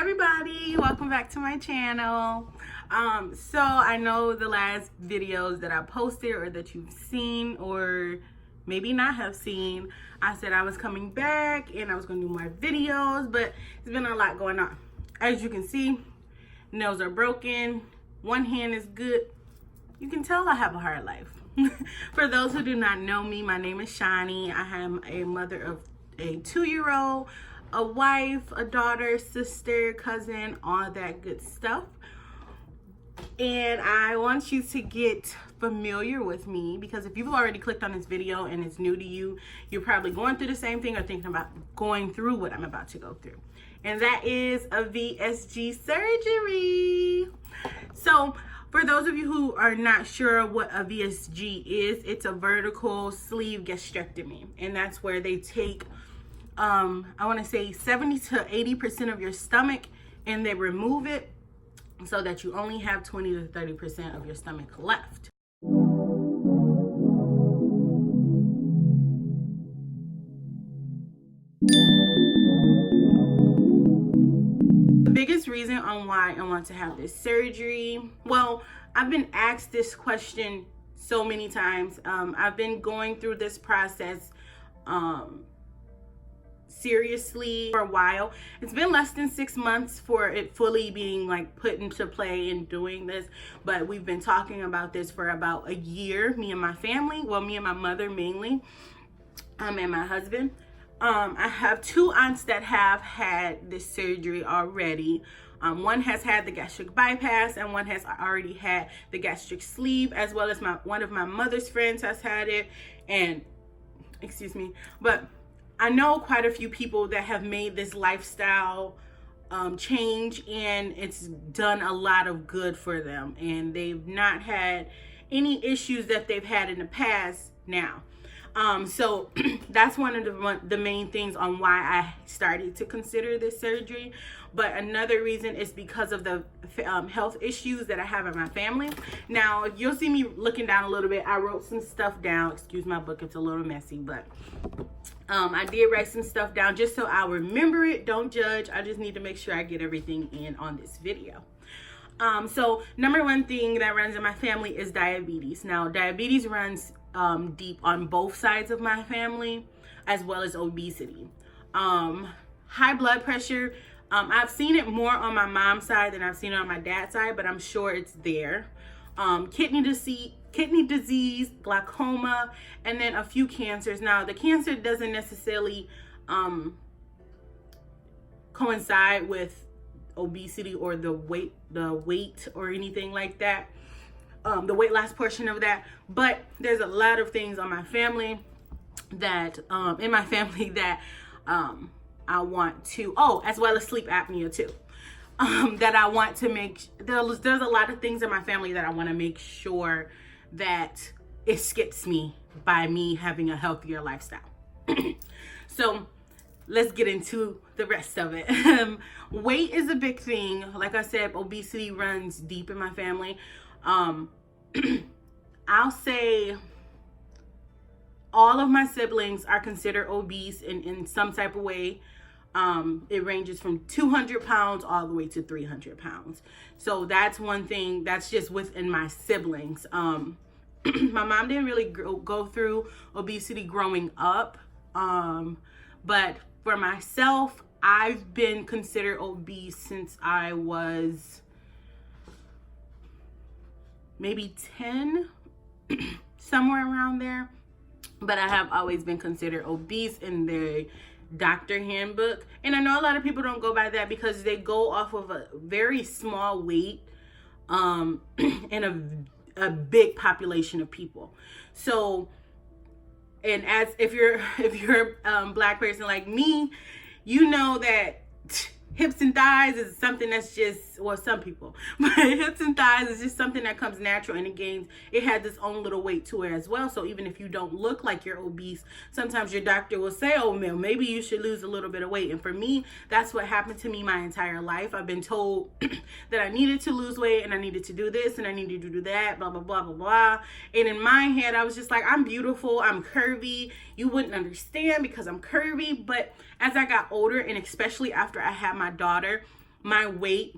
everybody, welcome back to my channel. So I know the last videos that I posted or that you've seen or maybe not have seen, I said I was coming back and I was going to do more videos, but there's been a lot going on. As you can see, nails are broken, one hand is good. You can tell I have a hard life. For those who do not know me, my name is Shani. I am a mother of a 2-year-old, a wife, a daughter, sister, cousin, all that good stuff. And I want you to get familiar with me, because if you've already clicked on this video and it's new to you, you're probably going through the same thing or thinking about going through what I'm about to go through. And that is a VSG surgery. So for those of you who are not sure what a VSG is, it's a vertical sleeve gastrectomy. And that's where they take I want to say 70 to 80% of your stomach and they remove it so that you only have 20 to 30% of your stomach left. The biggest reason on why I want to have this surgery, well, I've been asked this question so many times. I've been going through this process seriously for a while. It's been less than 6 months for it fully being like put into play and doing this, but we've been talking about this for about a year, me and my family, well, me and my mother mainly, and my husband. I have 2 aunts that have had this surgery already. One has had the gastric bypass and one has already had the gastric sleeve, as well as one of my mother's friends has had it. And excuse me, but I know quite a few people that have made this lifestyle change, and it's done a lot of good for them, and they've not had any issues that they've had in the past now. So that's one of the main things on why I started to consider this surgery. But another reason is because of the health issues that I have in my family. Now, if you'll see me looking down a little bit, I wrote some stuff down. Excuse my book, it's a little messy, but I did write some stuff down just so I remember it. Don't judge. I just need to make sure I get everything in on this video. So number one thing that runs in my family is diabetes. Now, diabetes runs deep on both sides of my family, as well as obesity. High blood pressure, I've seen it more on my mom's side than I've seen it on my dad's side, but I'm sure it's there. Kidney disease, glaucoma, and then a few cancers. Now, the cancer doesn't necessarily coincide with obesity or the weight or anything like that, the weight loss portion of that. But there's a lot of things on my family that in my family that I want to, as well as sleep apnea too, that I want to make. There's a lot of things in my family that I want to make sure that it skips me by me having a healthier lifestyle. So let's get into the rest of it. Weight is a big thing. Like I said, obesity runs deep in my family. I'll say all of my siblings are considered obese in some type of way. It ranges from 200 pounds all the way to 300 pounds. So that's one thing that's just within my siblings. My mom didn't really go through obesity growing up. But for myself, I've been considered obese since I was maybe 10, somewhere around there. But I have always been considered obese in the doctor handbook. And I know a lot of people don't go by that because they go off of a very small weight in a big population of people. So, and as if you're a black person like me, you know that hips and thighs is something that's just, well, some people, but hips and thighs is just something that comes natural, and it has its own little weight to it as well. So even if you don't look like you're obese, sometimes your doctor will say, oh, maybe you should lose a little bit of weight. And for me, that's what happened to me my entire life. I've been told that I needed to lose weight and I needed to do this and I needed to do that, blah, blah, blah, blah, blah. And in my head, I was just like, I'm beautiful, I'm curvy. You wouldn't understand because I'm curvy. But as I got older, and especially after I had my daughter, my weight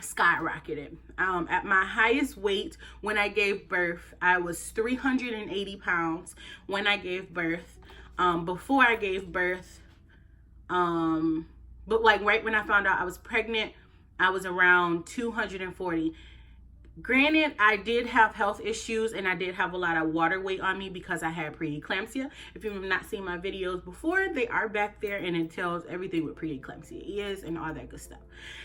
skyrocketed. At my highest weight when I gave birth, I was 380 pounds when I gave birth. Before I gave birth, but like right when I found out I was pregnant, I was around 240. Granted, I did have health issues and I did have a lot of water weight on me because I had preeclampsia. If you have not seen my videos before, they are back there and it tells everything what preeclampsia is and all that good stuff.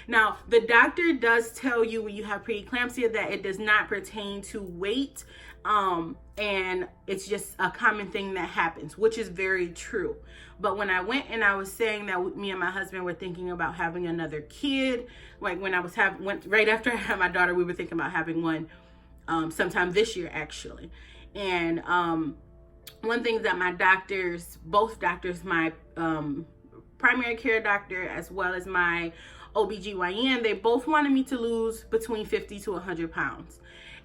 Now, the doctor does tell you when you have preeclampsia that it does not pertain to weight, and it's just a common thing that happens, which is very true. But when I went and I was saying that me and my husband were thinking about having another kid, like when I was right after I had my daughter, we were thinking about having one sometime this year actually. And one thing that my doctors, both doctors, my primary care doctor as well as my OBGYN, they both wanted me to lose between 50 to 100 pounds.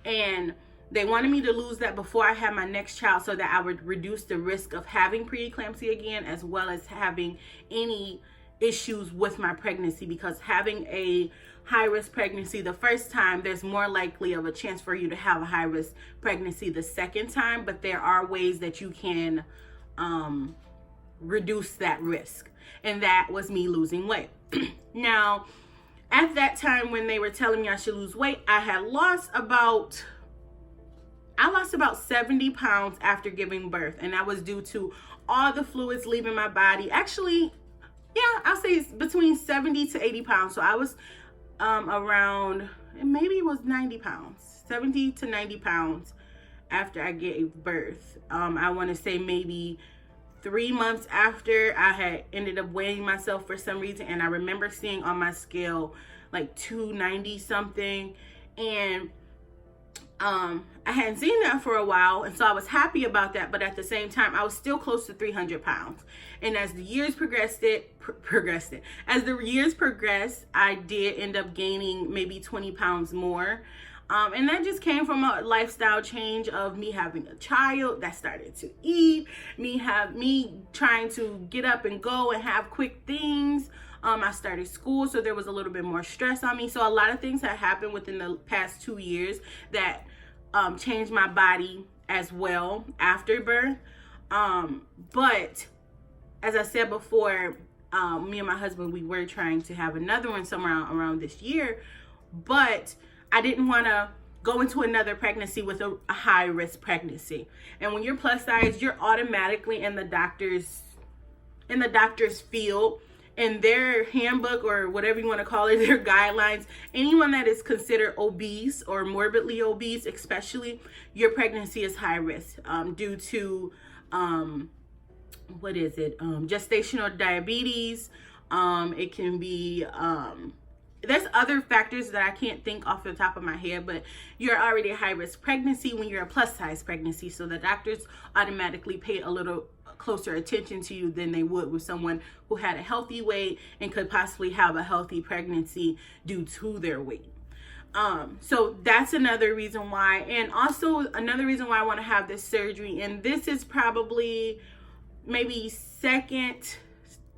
And they wanted me to lose that before I had my next child so that I would reduce the risk of having preeclampsia again, as well as having any issues with my pregnancy, because having a high-risk pregnancy the first time, there's more likely of a chance for you to have a high-risk pregnancy the second time, but there are ways that you can reduce that risk. And that was me losing weight. Now, at that time when they were telling me I should lose weight, I lost about 70 pounds after giving birth, and that was due to all the fluids leaving my body. Actually, yeah, I'll say it's between 70 to 80 pounds. So I was around, maybe it was 90 pounds, 70 to 90 pounds after I gave birth. I want to say maybe 3 months after, I had ended up weighing myself for some reason, and I remember seeing on my scale like 290 something, and I hadn't seen that for a while, and so I was happy about that, but at the same time, I was still close to 300 pounds. And as the years progressed, I did end up gaining maybe 20 pounds more. And that just came from a lifestyle change of me having a child that started to eat, me trying to get up and go and have quick things. I started school, so there was a little bit more stress on me. So a lot of things had happened within the past 2 years that changed my body as well after birth. But as I said before, me and my husband, we were trying to have another one somewhere around this year, but I didn't want to go into another pregnancy with a high risk pregnancy. And when you're plus size, you're automatically in the doctor's field. In their handbook, or whatever you want to call it, their guidelines, anyone that is considered obese or morbidly obese, especially, your pregnancy is high risk due to gestational diabetes. It can be there's other factors that I can't think off the top of my head, but you're already a high risk pregnancy when you're a plus size pregnancy, so the doctors automatically pay a little closer attention to you than they would with someone who had a healthy weight and could possibly have a healthy pregnancy due to their weight. So that's another reason why. And also another reason why I want to have this surgery, and this is probably maybe second,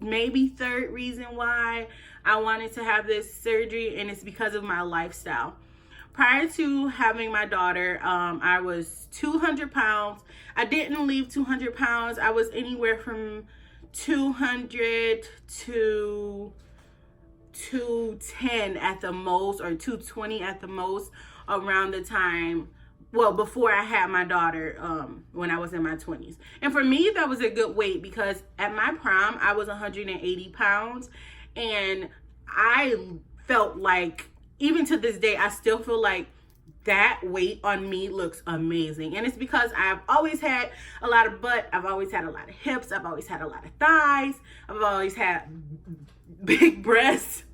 maybe third reason why I wanted to have this surgery, and it's because of my lifestyle. Prior to having my daughter, I was 200 pounds. I didn't leave 200 pounds. I was anywhere from 200 to 210 at the most, or 220 at the most, around the time, well, before I had my daughter, when I was in my 20s. And for me, that was a good weight, because at my prime, I was 180 pounds. And I felt like, even to this day, I still feel like that weight on me looks amazing. And it's because I've always had a lot of butt, I've always had a lot of hips, I've always had a lot of thighs, I've always had big breasts.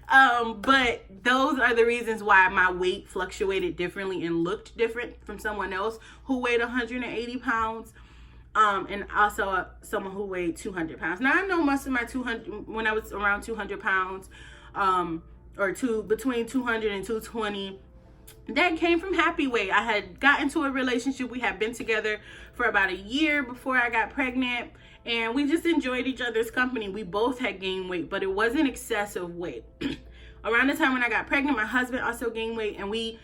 But those are the reasons why my weight fluctuated differently and looked different from someone else who weighed 180 pounds. And also someone who weighed 200 pounds. Now, I know most of my 200, when I was around 200 pounds, between 200 and 220, that came from happy weight. I had got into a relationship. We had been together for about a year before I got pregnant, and we just enjoyed each other's company. We both had gained weight, but it wasn't excessive weight. around the time when I got pregnant, my husband also gained weight, and we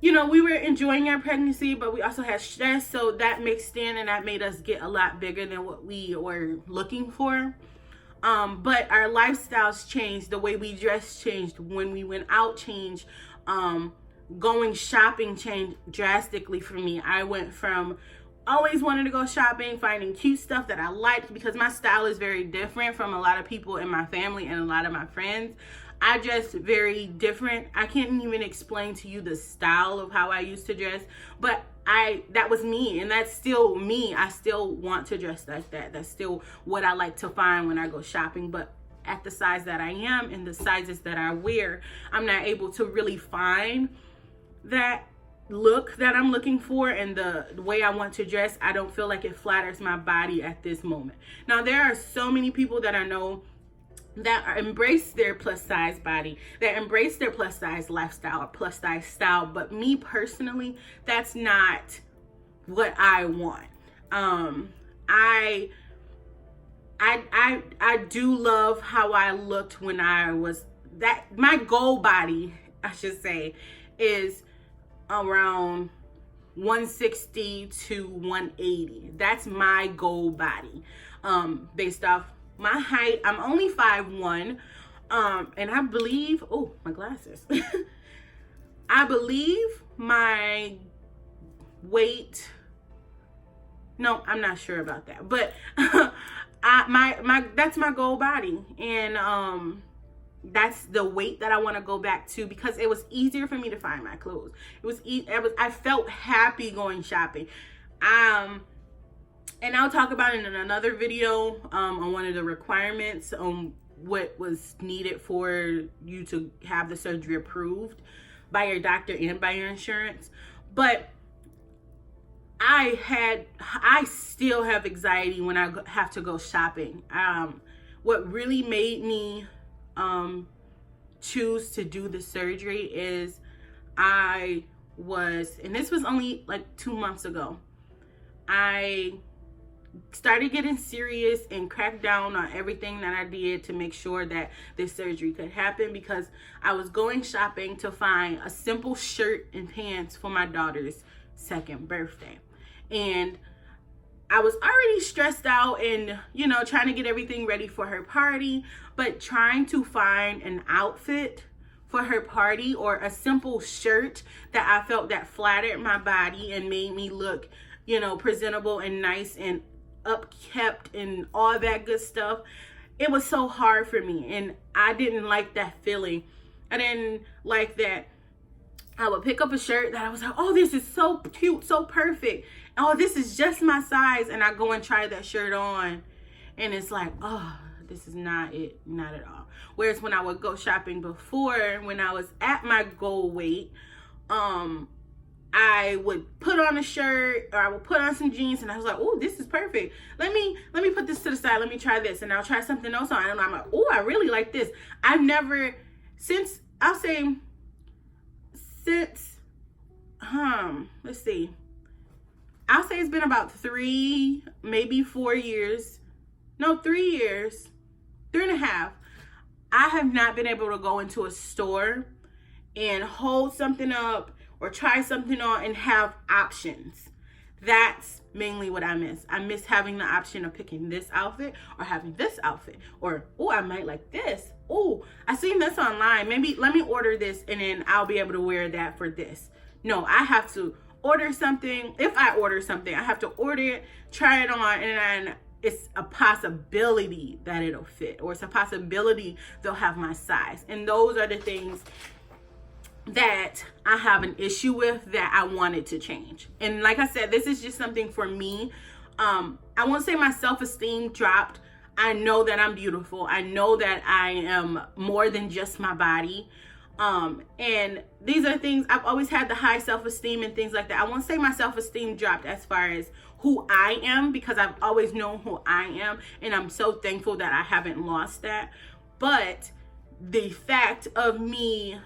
were enjoying our pregnancy, but we also had stress, so that mixed in, and that made us get a lot bigger than what we were looking for. But our lifestyles changed, the way we dressed changed, when we went out changed, going shopping changed drastically for me. I went from always wanting to go shopping, finding cute stuff that I liked, because my style is very different from a lot of people in my family and a lot of my friends. I dress very different. I can't even explain to you the style of how I used to dress, but that was me, and that's still me. I still want to dress like that. That's still what I like to find when I go shopping, but at the size that I am and the sizes that I wear, I'm not able to really find that look that I'm looking for, and the way I want to dress. I don't feel like it flatters my body at this moment. Now, there are so many people that I know that embrace their plus size body, that embrace their plus size lifestyle or plus size style, but me personally, that's not what I want. I do love how I looked when I was my goal body, I should say, is around 160 to 180. That's my goal body. Based off my height, I'm only 5'1", and I believe, oh, my glasses. I believe my weight, no, I'm not sure about that, but that's my goal body, and that's the weight that I want to go back to, because it was easier for me to find my clothes. I felt happy going shopping. And I'll talk about it in another video on one of the requirements on what was needed for you to have the surgery approved by your doctor and by your insurance. But I still have anxiety when I have to go shopping. What really made me choose to do the surgery is and this was only like 2 months ago, I started getting serious and cracked down on everything that I did to make sure that this surgery could happen, because I was going shopping to find a simple shirt and pants for my daughter's 2nd birthday. And I was already stressed out and, trying to get everything ready for her party, but trying to find an outfit for her party, or a simple shirt that I felt that flattered my body and made me look, presentable and nice and upkept and all that good stuff. It was so hard for me, and I didn't like that feeling. I didn't like that I would pick up a shirt that I was like, oh, this is so cute, so perfect. Oh, this is just my size. And I go and try that shirt on, and it's like, oh, this is not it, not at all. Whereas when I would go shopping before, when I was at my goal weight, I would put on a shirt, or I would put on some jeans, and I was like, oh, this is perfect. Let me put this to the side. Let me try this, and I'll try something else on. And I'm like, oh, I really like this. Let's see. I'll say it's been about 3, maybe 4 years. No, 3 years, 3.5. I have not been able to go into a store and hold something up or try something on and have options. That's mainly what I miss. I miss having the option of picking this outfit or having this outfit. Or, oh, I might like this. Oh, I seen this online. Maybe let me order this, and then I'll be able to wear that for this. No, I have to order something. If I order something, I have to order it, try it on, and then it's a possibility that it'll fit, or it's a possibility they'll have my size. And those are the things that I have an issue with that I wanted to change. And like I said, this is just something for me. I won't say my self-esteem dropped. I know that I'm beautiful. I know that I am more than just my body. And these are things, I've always had the high self-esteem and things like that. I won't say my self-esteem dropped as far as who I am, because I've always known who I am, and I'm so thankful that I haven't lost that. But the fact of me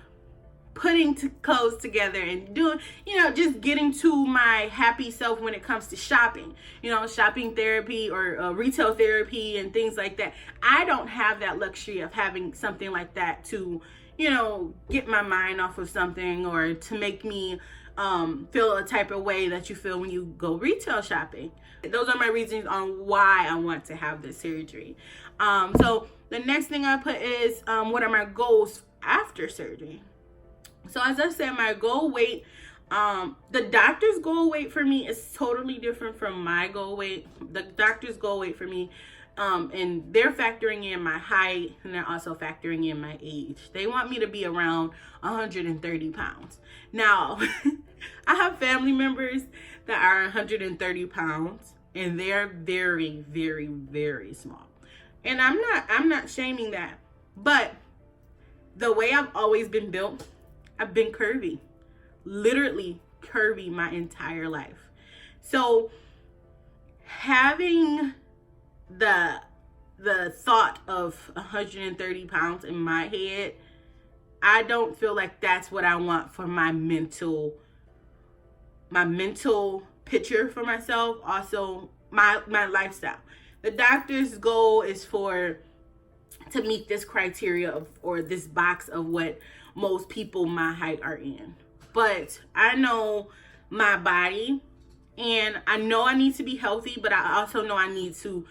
putting clothes together and doing, just getting to my happy self when it comes to shopping, shopping therapy or retail therapy and things like that. I don't have that luxury of having something like that to, you know, get my mind off of something, or to make me feel a type of way that you feel when you go retail shopping. Those are my reasons on why I want to have this surgery. So the next thing I put is what are my goals after surgery. So as I said, my goal weight, the doctor's goal weight for me is totally different from my goal weight. The doctor's goal weight for me, and they're factoring in my height, and they're also factoring in my age. They want me to be around 130 pounds. Now, I have family members that are 130 pounds, and they're very, very, very small. And I'm not shaming that, but the way I've always been built, I've been curvy, literally curvy my entire life. So having the thought of 130 pounds in my head, I don't feel like that's what I want for my mental picture for myself. Also my lifestyle. The doctor's goal is to meet this criteria of, or this box of what most people my height are in. But I know my body, and I know I need to be healthy, but I also know I need to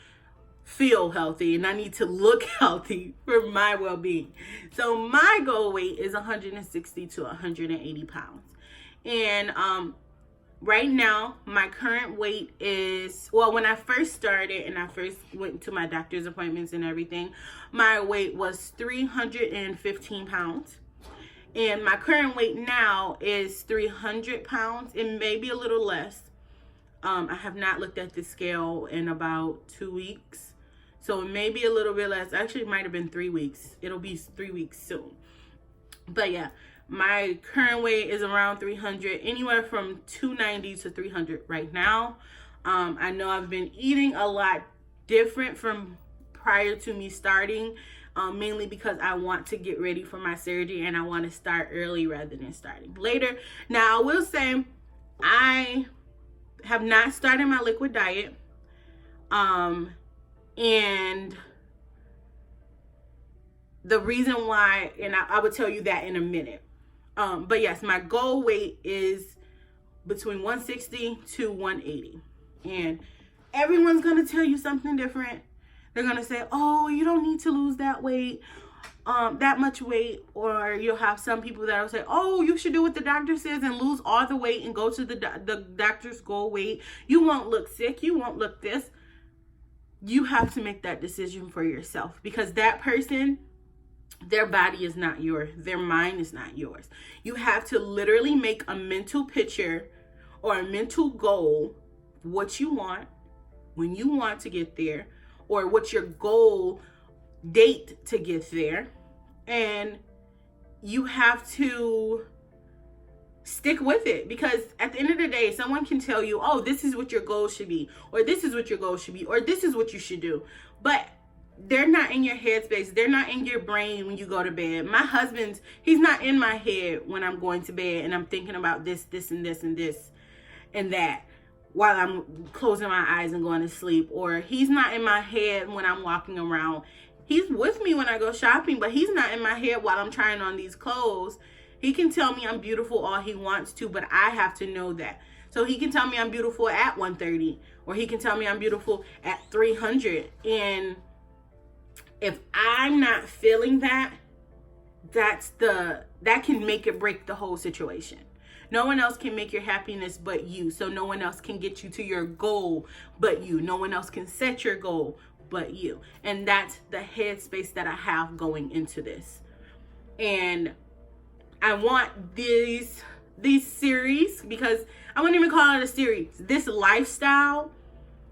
feel healthy, and I need to look healthy for my well-being. So my goal weight is 160 to 180 pounds. And right now, my current weight is, well, when I first started and I first went to my doctor's appointments and everything, my weight was 315 pounds. And my current weight now is 300 pounds, and maybe a little less. I have not looked at the scale in about 2 weeks. So maybe a little bit less. Actually, it might have been 3 weeks. It'll be 3 weeks soon. But yeah, my current weight is around 300, anywhere from 290 to 300 right now. I know I've been eating a lot different from prior to me starting, mainly because I want to get ready for my surgery, and I want to start early rather than starting later. Now, I will say I have not started my liquid diet, and the reason why, and I will tell you that in a minute. But yes, my goal weight is between 160 to 180. And everyone's going to tell you something different. They're going to say, oh, you don't need to lose that weight, that much weight. Or you'll have some people that will say, oh, you should do what the doctor says and lose all the weight and go to the doctor's goal weight. You won't look sick. You won't look this. You have to make that decision for yourself, because that person, their body is not yours. Their mind is not yours. You have to literally make a mental picture or a mental goal, what you want, when you want to get there, or what's your goal date to get there. And you have to stick with it, because at the end of the day, someone can tell you, oh, this is what your goal should be, or this is what your goal should be, or this is what you should do. But they're not in your headspace. They're not in your brain when you go to bed. My husband's, he's not in my head when I'm going to bed and I'm thinking about this, and this, and this, and that while I'm closing my eyes and going to sleep. Or he's not in my head when I'm walking around. He's with me when I go shopping, but he's not in my head while I'm trying on these clothes. He can tell me I'm beautiful all he wants to, but I have to know that. So he can tell me I'm beautiful at 130, or he can tell me I'm beautiful at 300. And if I'm not feeling that, that can make or break the whole situation. No one else can make your happiness but you. So no one else can get you to your goal but you. No one else can set your goal but you. And that's the headspace that I have going into this. And I want these series, because I wouldn't even call it a series, this lifestyle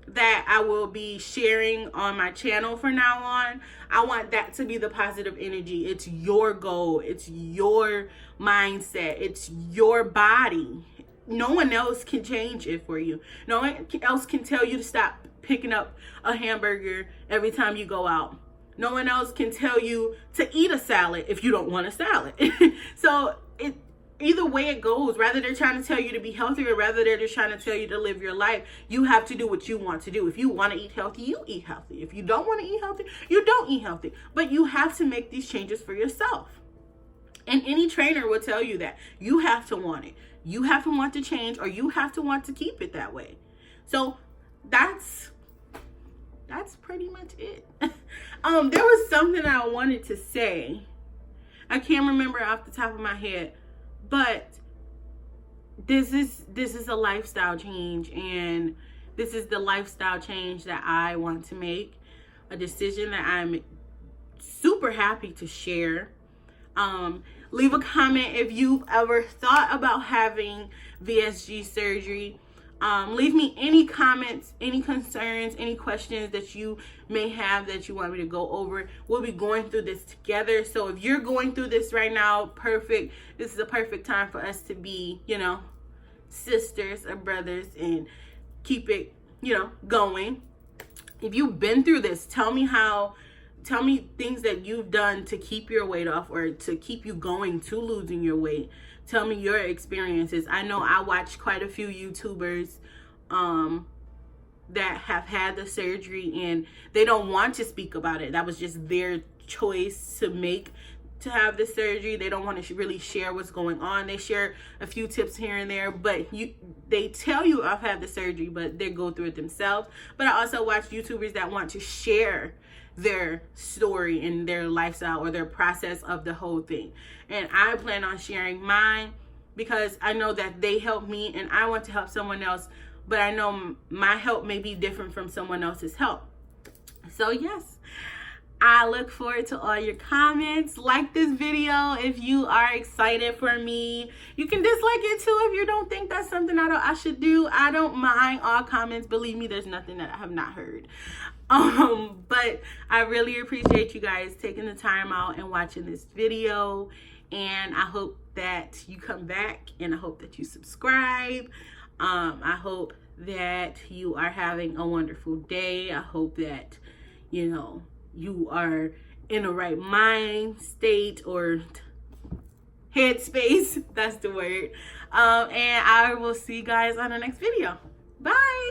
that I will be sharing on my channel from now on, I want that to be the positive energy. It's your goal. It's your mindset. It's your body. No one else can change it for you. No one else can tell you to stop picking up a hamburger every time you go out. No one else can tell you to eat a salad if you don't want a salad. So either way it goes, rather they're trying to tell you to be healthy, or rather they're just trying to tell you to live your life, you have to do what you want to do. If you want to eat healthy, you eat healthy. If you don't want to eat healthy, you don't eat healthy. But you have to make these changes for yourself. And any trainer will tell you that. You have to want it. You have to want to change, or you have to want to keep it that way. So that's pretty much it. There was something I wanted to say. I can't remember off the top of my head, but this is a lifestyle change, and this is the lifestyle change that I want to make, a decision that I'm super happy to share. Leave a comment if you've ever thought about having VSG surgery. Leave me any comments, any concerns, any questions that you may have that you want me to go over. We'll be going through this together. So if you're going through this right now, perfect. This is a perfect time for us to be, sisters or brothers, and keep it, going. If you've been through this, tell me things that you've done to keep your weight off, or to keep you going to losing your weight. Tell me your experiences. I know I watched quite a few YouTubers that have had the surgery, and they don't want to speak about it. That was just their choice to have the surgery. They don't want to really share what's going on. They share a few tips here and there, but they tell you I've had the surgery, but they go through it themselves. But I also watch YouTubers that want to share their story and their lifestyle, or their process of the whole thing. And I plan on sharing mine because I know that they helped me, and I want to help someone else, but I know my help may be different from someone else's help. So yes, I look forward to all your comments. Like this video if you are excited for me. You can dislike it too if you don't think that's something I should do. I don't mind all comments. Believe me, there's nothing that I have not heard. But I really appreciate you guys taking the time out and watching this video. And I hope that you come back, and I hope that you subscribe. I hope that you are having a wonderful day. I hope that, you are in the right mind state or headspace. That's the word. And I will see you guys on the next video. Bye.